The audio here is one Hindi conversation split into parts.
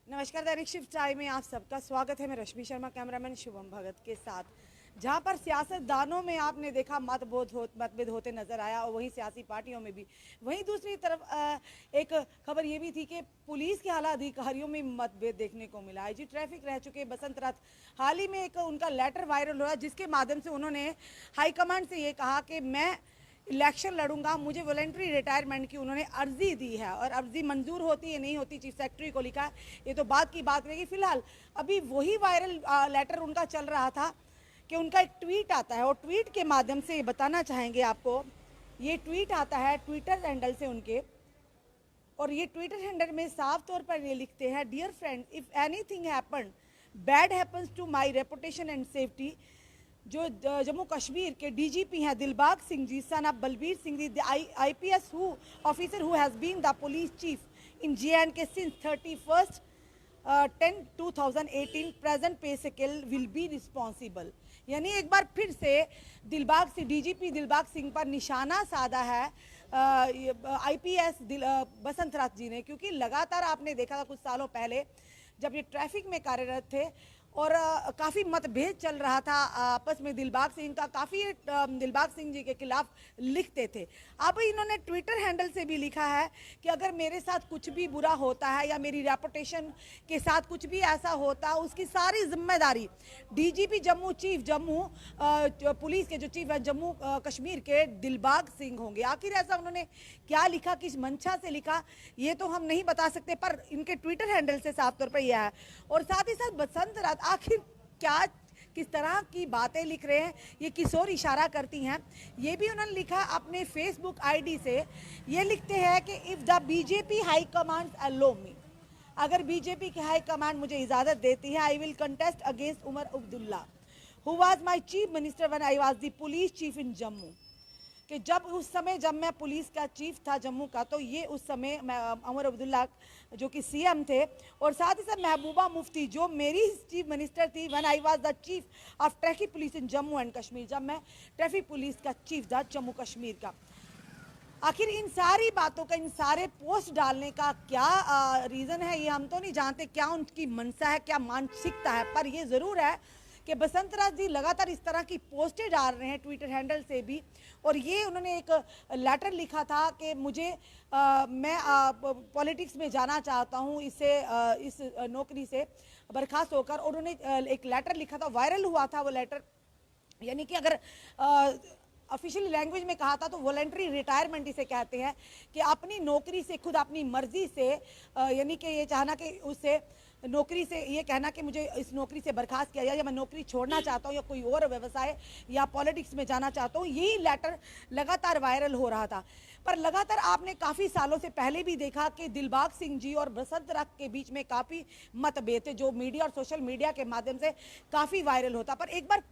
नमस्कार, दैनिक शिफ्ट टाइम में आप सबका स्वागत है। मैं रश्मि शर्मा, कैमरामैन शुभम भगत के साथ। जहां पर सियासतदानों में आपने देखा मतभेद होते नजर आया और वहीं सियासी पार्टियों में भी। वहीं दूसरी तरफ एक खबर ये भी थी कि पुलिस के आला अधिकारियों में मतभेद देखने को मिला। आईजी ट्रैफिक रह चुके बसंत रथ हाल ही में एक उनका लेटर वायरल हुआ, जिसके माध्यम से उन्होंने हाईकमांड से ये कहा कि मैं इलेक्शन लड़ूंगा। मुझे वॉलेंट्री रिटायरमेंट की उन्होंने अर्जी दी है और अर्जी मंजूर होती है नहीं होती चीफ सेक्रेटरी को लिखा है, ये तो बात की बात रहेगी। फिलहाल अभी वही वायरल लेटर उनका चल रहा था कि उनका एक ट्वीट आता है और ट्वीट के माध्यम से ये बताना चाहेंगे आपको। ये ट्वीट आता है ट्विटर हैंडल से उनके, और ये ट्विटर हैंडल में साफ तौर पर ये लिखते हैं, dear friend, if anything happen bad happens to my reputation and safety. जो जम्मू कश्मीर के डीजीपी हैं Dilbag Singh ji, son of Balbir Singh ji, IPS officer who has been the police chief in JNK since 31st 10/2018, present pay scale will be responsible. यानी एक बार फिर से डीजीपी दिलबाग सिंह पर निशाना साधा है आईपीएस बसंत राथ जी ने, क्योंकि लगातार आपने देखा था कुछ सालों पहले जब ये ट्रैफिक में कार्यरत थे और काफ़ी मतभेद चल रहा था आपस में दिलबाग सिंह का, काफ़ी दिलबाग सिंह जी के खिलाफ लिखते थे। अब इन्होंने ट्विटर हैंडल से भी लिखा है कि अगर मेरे साथ कुछ भी बुरा होता है या मेरी रेपुटेशन के साथ कुछ भी ऐसा होता है, उसकी सारी जिम्मेदारी DGP Jammu chief Jammu police के जो चीफ है जम्मू कश्मीर के दिलबाग सिंह होंगे। आखिर ऐसा उन्होंने क्या लिखा, किस मंशा से लिखा, ये तो हम नहीं बता सकते, पर इनके ट्विटर हैंडल से साफ तौर पर यह है। और साथ ही साथ बसंत रात आखिर क्या किस तरह की बातें लिख रहे हैं, ये किस ओर इशारा करती हैं, ये भी उन्होंने लिखा अपने फेसबुक आईडी से। ये लिखते हैं कि if the BJP high command allow me, अगर बीजेपी की हाई कमांड मुझे इजाज़त देती है, I will contest against Omar Abdullah who was my chief minister when I was the police chief in Jammu. कि जब उस समय जब मैं पुलिस का चीफ था जम्मू का, तो ये उस समय उमर अब्दुल्ला जो कि सीएम थे, और साथ ही साथ महबूबा मुफ्ती जो मेरी चीफ मिनिस्टर थी when I was the chief of traffic police in Jammu and Kashmir, जब मैं ट्रैफिक पुलिस का चीफ था जम्मू कश्मीर का। आखिर इन सारी बातों का, इन सारे पोस्ट डालने का क्या रीज़न है, ये हम तो नहीं जानते, क्या उनकी मनसा है, क्या मानसिकता है, पर ये ज़रूर है कि बसंत राज जी लगातार इस तरह की पोस्टें डाल रहे हैं ट्विटर हैंडल से भी। और ये उन्होंने एक लेटर लिखा था कि मुझे मैं पॉलिटिक्स में जाना चाहता हूँ, इस नौकरी से बर्खास्त होकर। और उन्होंने एक लेटर लिखा था, वायरल हुआ था वो लेटर। यानी कि अगर ऑफिशियल लैंग्वेज में कहा था तो वॉलेंट्री रिटायरमेंट इसे कहते हैं, कि अपनी नौकरी से खुद अपनी मर्जी से, यानी कि ये चाहना कि उससे नौकरी से ये कहना कि मुझे इस नौकरी से बर्खास्त किया जाए, या मैं नौकरी छोड़ना चाहता हूँ या कोई और व्यवसाय या पॉलिटिक्स में जाना चाहता हूँ। यही लेटर लगातार वायरल हो रहा था। पर लगातार आपने काफ़ी सालों से पहले भी देखा कि दिलबाग सिंह जी और बसंत राथ के बीच में काफ़ी मतभेद थे, जो मीडिया और सोशल मीडिया के माध्यम से काफ़ी वायरल होता। पर एक बार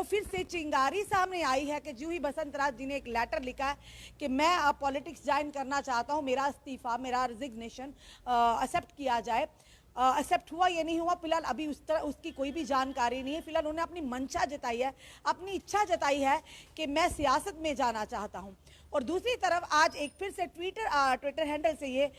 फिर से चिंगारी सामने आई है कि जो ही बसंत राथ जी ने एक लेटर लिखा है कि मैं पॉलिटिक्स ज्वाइन करना चाहता हूँ, मेरा इस्तीफा, मेरा रिजिग्नेशन एक्सेप्ट किया जाए। एक्सेप्ट हुआ या नहीं हुआ फिलहाल अभी उसकी कोई भी जानकारी नहीं है। फिलहाल उन्होंने अपनी मंशा जताई है, अपनी इच्छा जताई है कि मैं सियासत में जाना चाहता हूं। और दूसरी तरफ आज एक फिर से ट्विटर हैंडल से ये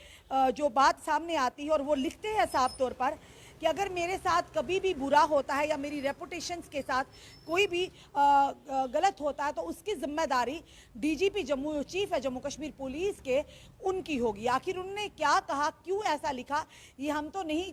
जो बात सामने आती है, और वो लिखते हैं साफ तौर पर कि अगर मेरे साथ कभी भी बुरा होता है या मेरी रेपुटेशंस के साथ कोई भी गलत होता है, तो उसकी जिम्मेदारी डीजीपी जम्मू चीफ है जम्मू कश्मीर पुलिस के, उनकी होगी। आखिर उन्होंने क्या कहा, क्यों ऐसा लिखा, ये हम तो नहीं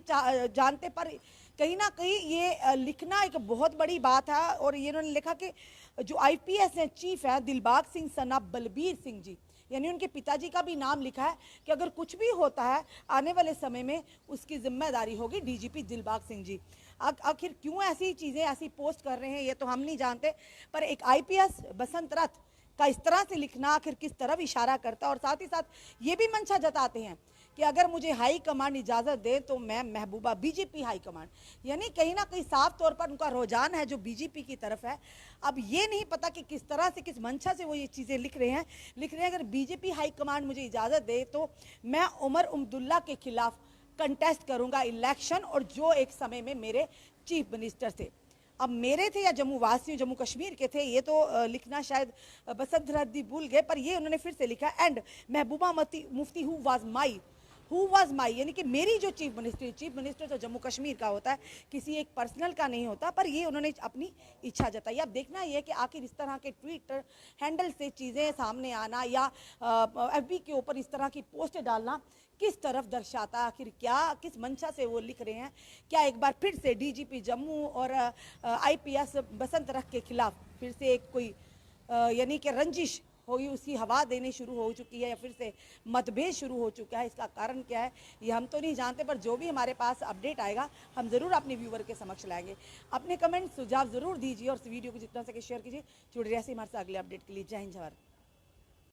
जानते, पर कहीं ना कहीं ये लिखना एक बहुत बड़ी बात है। और ये उन्होंने लिखा कि जो आईपीएस हैं चीफ है दिलबाग सिंह सन ऑफ बलबीर सिंह जी, यानी उनके पिताजी का भी नाम लिखा है कि अगर कुछ भी होता है आने वाले समय में उसकी जिम्मेदारी होगी डीजीपी दिलबाग सिंह जी। आखिर क्यों ऐसी चीज़ें, ऐसी पोस्ट कर रहे हैं, ये तो हम नहीं जानते, पर एक आईपीएस बसंत राथ का इस तरह से लिखना आखिर किस तरफ इशारा करता है। और साथ ही साथ ये भी मंशा जताते हैं कि अगर मुझे हाई कमांड इजाज़त दे तो मैं महबूबा बीजेपी हाई कमांड, यानी कहीं ना कहीं साफ तौर पर उनका रुझान है जो बीजेपी की तरफ है। अब ये नहीं पता कि किस तरह से, किस मंशा से वो ये चीज़ें लिख रहे हैं। अगर बीजेपी हाई कमांड मुझे इजाज़त दे तो मैं उमर अब्दुल्ला के खिलाफ कंटेस्ट करूंगा इलेक्शन, और जो एक समय में मेरे चीफ मिनिस्टर थे। अब मेरे थे या जम्मू वासियों जम्मू कश्मीर के थे, ये तो लिखना शायद बसंत राथ जी भूल गए, पर ये उन्होंने फिर से लिखा, and Mehbooba Mufti who was my who was माई, यानी कि मेरी जो चीफ मिनिस्टर तो जम्मू कश्मीर का होता है, किसी एक पर्सनल का नहीं होता, पर ये उन्होंने अपनी इच्छा जताई। अब देखना ये है कि आखिर इस तरह के ट्विटर हैंडल से चीज़ें सामने आना या एफबी के ऊपर इस तरह की पोस्ट डालना किस तरफ दर्शाता, आखिर क्या किस मंशा से वो लिख रहे हैं। क्या एक बार फिर से डीजीपी जम्मू और आईपीएस बसंत रख के खिलाफ फिर से एक कोई यानी कि रंजिश होगी, उसकी हवा देने शुरू हो चुकी है, या फिर से मतभेद शुरू हो चुका है? इसका कारण क्या है ये हम तो नहीं जानते, पर जो भी हमारे पास अपडेट आएगा हम ज़रूर अपने व्यूवर के समक्ष लाएंगे। अपने कमेंट सुझाव ज़रूर दीजिए और इस वीडियो को जितना सके शेयर कीजिए। जुड़े रहिए हमारे साथ अगले अपडेट के लिए। जय हिंद, जय भारत।